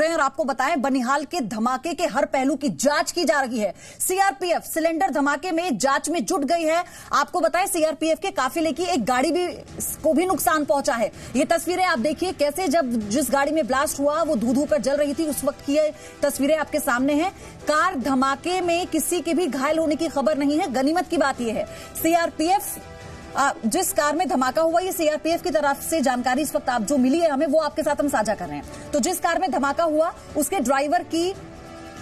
और आपको बताएं बनिहाल के धमाके के हर पहलू की जांच की जा रही है। सीआरपीएफ सिलेंडर धमाके में जांच में जुट गई है। आपको बताएं सीआरपीएफ के काफिले की एक गाड़ी को भी नुकसान पहुंचा है। ये तस्वीरें आप देखिए कैसे जब जिस गाड़ी में ब्लास्ट हुआ वो धू धू कर जल रही थी, उस वक्त की ये तस्वीरें आपके सामने हैं। कार धमाके में किसी के भी घायल होने की खबर नहीं है। गनीमत की बात यह है सीआरपीएफ जिस कार में धमाका हुआ, ये सीआरपीएफ की तरफ से जानकारी इस वक्त आप जो मिली है हमें, वो आपके साथ हम साझा कर रहे हैं। तो जिस कार में धमाका हुआ उसके ड्राइवर की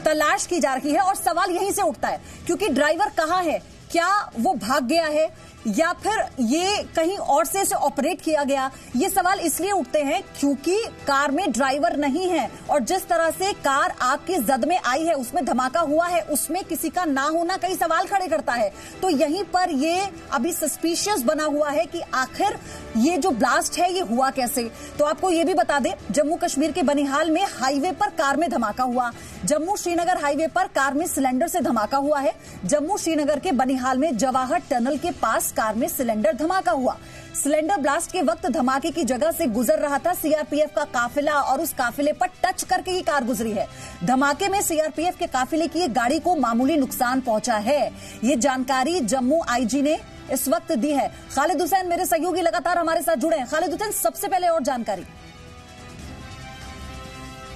तलाश की जा रही है और सवाल यहीं से उठता है क्योंकि ड्राइवर कहाँ है, क्या वो भाग गया है या फिर ये कहीं और से इसे ऑपरेट किया गया। ये सवाल इसलिए उठते हैं क्योंकि कार में ड्राइवर नहीं है और जिस तरह से कार आग की जद में आई है, उसमें धमाका हुआ है, उसमें किसी का ना होना कई सवाल खड़े करता है। तो यहीं पर ये अभी सस्पिशियस बना हुआ है कि आखिर ये जो ब्लास्ट है ये हुआ कैसे। तो आपको ये भी बता दें, जम्मू कश्मीर के बनिहाल में हाईवे पर कार में धमाका हुआ। जम्मू श्रीनगर हाईवे पर कार में सिलेंडर से धमाका हुआ है। जम्मू श्रीनगर के बनिहाल में जवाहर टनल के पास कार में सिलेंडर धमाका हुआ। सिलेंडर ब्लास्ट के वक्त धमाके की जगह से गुजर रहा था सीआरपीएफ का काफिला और उस काफिले पर टच करके ही कार गुजरी है। धमाके में सीआरपीएफ के काफिले की एक गाड़ी को मामूली नुकसान पहुंचा है। ये जानकारी जम्मू आईजी ने इस वक्त दी है। खालिद हुसैन मेरे सहयोगी लगातार हमारे साथ जुड़े हैं। खालिद हुसैन, सबसे पहले और जानकारी।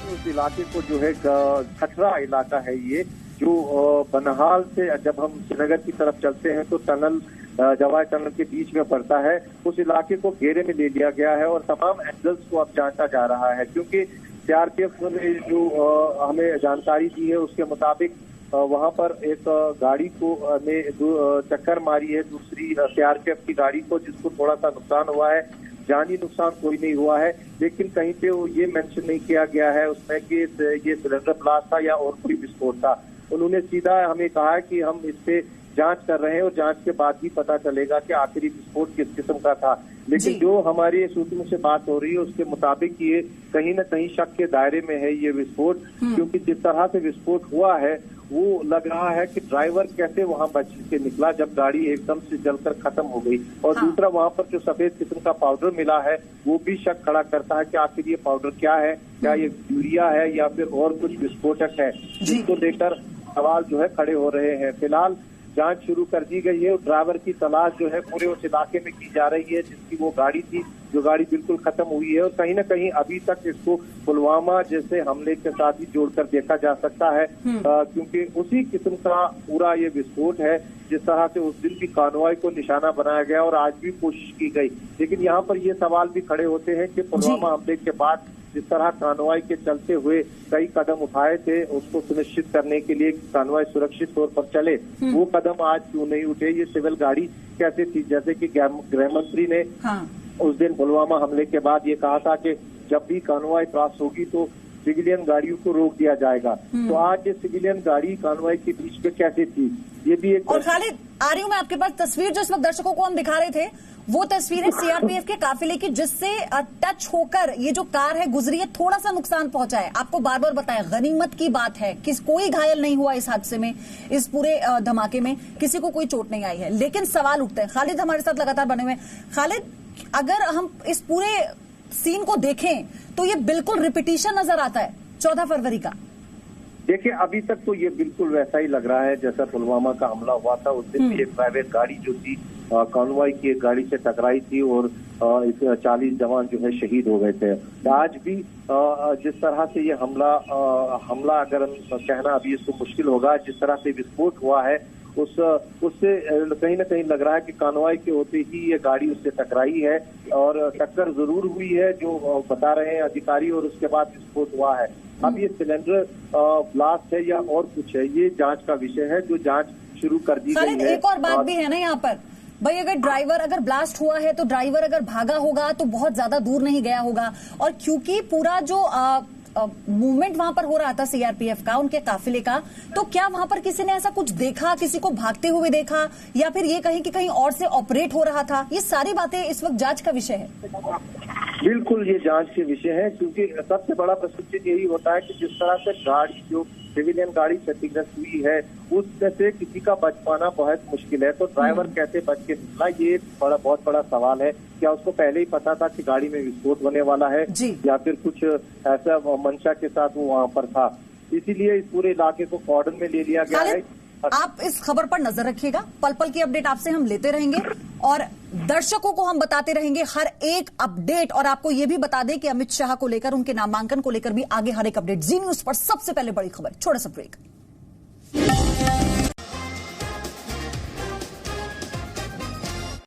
उस इलाके को जो है खतरा इलाका है ये, जो बनिहाल से जब हम श्रीनगर की तरफ चलते हैं तो टनल जवाहर टनल के बीच में पड़ता है। उस इलाके को घेरे में ले लिया गया है और तमाम एंगल्स को अब जांचा जा रहा है क्योंकि सीआरपीएफ ने जो हमें जानकारी दी है उसके मुताबिक वहां पर एक गाड़ी को ने टक्कर मारी है दूसरी सीआरपीएफ की गाड़ी को, जिसको थोड़ा सा नुकसान हुआ है। जानी नुकसान कोई नहीं हुआ है, लेकिन कहीं पे वो ये मेंशन नहीं किया गया है उसमें कि ये सिलेंडर ब्लास्ट था या और कोई विस्फोट था। उन्होंने सीधा हमें कहा कि हम इस पे जांच कर रहे हैं और जांच के बाद ही पता चलेगा कि आखिरी विस्फोट किस किस्म का था। लेकिन जो हमारे सूत्रों से बात हो रही है उसके मुताबिक ये कहीं न कहीं शक के दायरे में है ये विस्फोट, क्योंकि जिस तरह से विस्फोट हुआ है वो लग रहा है कि ड्राइवर कैसे वहां बच के निकला जब गाड़ी एकदम से जलकर खत्म हो गई। और दूसरा वहां पर जो सफेद किस्म का पाउडर मिला है वो भी शक खड़ा करता है कि आखिर ये पाउडर क्या है, क्या ये यूरिया है या फिर और कुछ विस्फोटक है, जिसको लेकर सवाल जो है खड़े हो रहे हैं। फिलहाल जांच शुरू कर दी गई है और ड्राइवर की तलाश जो है पूरे उस इलाके में की जा रही है जिसकी वो गाड़ी थी, जो गाड़ी बिल्कुल खत्म हुई है। और कहीं न कहीं अभी तक इसको पुलवामा जैसे हमले के साथ ही जोड़कर देखा जा सकता है क्योंकि उसी किस्म का पूरा ये विस्फोट है जिस तरह से उस दिन की कार्रवाई को निशाना बनाया गया और आज भी कोशिश की गई। लेकिन यहाँ पर ये सवाल भी खड़े होते हैं कि पुलवामा हमले के बाद जिस तरह कार्रवाई के चलते हुए कई कदम उठाए थे उसको सुनिश्चित करने के लिए कार्रवाई सुरक्षित तौर पर चले, वो कदम आज क्यों नहीं उठे। ये सिविल गाड़ी कैसे थी, जैसे कि गृह मंत्री ने उस दिन पुलवामा हमले के बाद ये कहा था कि जब भी कार्रवाई क्रॉस होगी तो सिविलियन गाड़ियों को रोक दिया जाएगा। तो आज ये सिविलियन गाड़ी कार्रवाई के बीच में कैसे थी, ये भी एक। और खालिद, आ रही हूं मैं आपके पास तस्वीर जो इस वक्त दर्शकों को हम दिखा रहे थे, वो तस्वीर है सीआरपीएफ के काफिले की जिससे टच होकर ये जो कार है गुजरी है, थोड़ा सा नुकसान पहुंचा है। आपको बार बार बताया गनीमत की बात है कि कोई घायल नहीं हुआ इस हादसे में, इस पूरे धमाके में किसी को कोई चोट नहीं आई है। लेकिन सवाल उठते हैं। खालिद हमारे साथ लगातार बने हुए हैं। खालिद, अगर हम इस पूरे सीन को देखें तो ये बिल्कुल रिपीटिशन नजर आता है 14 फरवरी का। देखिए, अभी तक तो ये बिल्कुल वैसा ही लग रहा है जैसा पुलवामा का हमला हुआ था। उस दिन भी एक प्राइवेट गाड़ी जो थी कॉन्वॉय की एक गाड़ी से टकराई थी और 40 जवान जो है शहीद हो गए थे। आज भी जिस तरह से ये हमला अगर हम कहना अभी इसको मुश्किल होगा, जिस तरह से विस्फोट हुआ है उससे कहीं न कहीं लग रहा है कि कॉन्वॉय के होते ही ये गाड़ी उससे टकराई है और टक्कर जरूर हुई है जो बता रहे हैं अधिकारी, और उसके बाद विस्फोट हुआ है। अब ये सिलेंडर ब्लास्ट है या और कुछ है, ये जांच का विषय है जो जांच शुरू कर दी गई है। एक और बात भी है ना यहाँ पर भाई, अगर ब्लास्ट हुआ है तो ड्राइवर अगर भागा होगा तो बहुत ज्यादा दूर नहीं गया होगा। और क्योंकि पूरा जो मूवमेंट वहां पर हो रहा था सीआरपीएफ का, उनके काफिले का, तो क्या वहां पर किसी ने ऐसा कुछ देखा, किसी को भागते हुए देखा या फिर ये कहीं कि कहीं और से ऑपरेट हो रहा था? ये सारी बातें इस वक्त जांच का विषय है। बिल्कुल ये जांच के विषय है, क्योंकि सबसे बड़ा प्रश्न यही होता है कि जिस तरह से गाड़ी जो सिविलियन गाड़ी क्षतिग्रस्त हुई है उसमें से किसी का बच पाना बहुत मुश्किल है, तो ड्राइवर कैसे बच के निकला, ये बहुत बड़ा सवाल है। क्या उसको पहले ही पता था कि गाड़ी में विस्फोट होने वाला है या फिर कुछ ऐसा मंशा के साथ वो वहां पर था? इसीलिए इस पूरे इलाके को कॉर्डन में ले लिया गया है। आप इस खबर पर नजर रखिएगा, पल पल की अपडेट आपसे हम लेते रहेंगे और दर्शकों को हम बताते रहेंगे हर एक अपडेट। और आपको यह भी बता दें कि अमित शाह को लेकर, उनके नामांकन को लेकर भी आगे हर एक अपडेट जी न्यूज पर सबसे पहले बड़ी खबर। छोटा सा ब्रेक।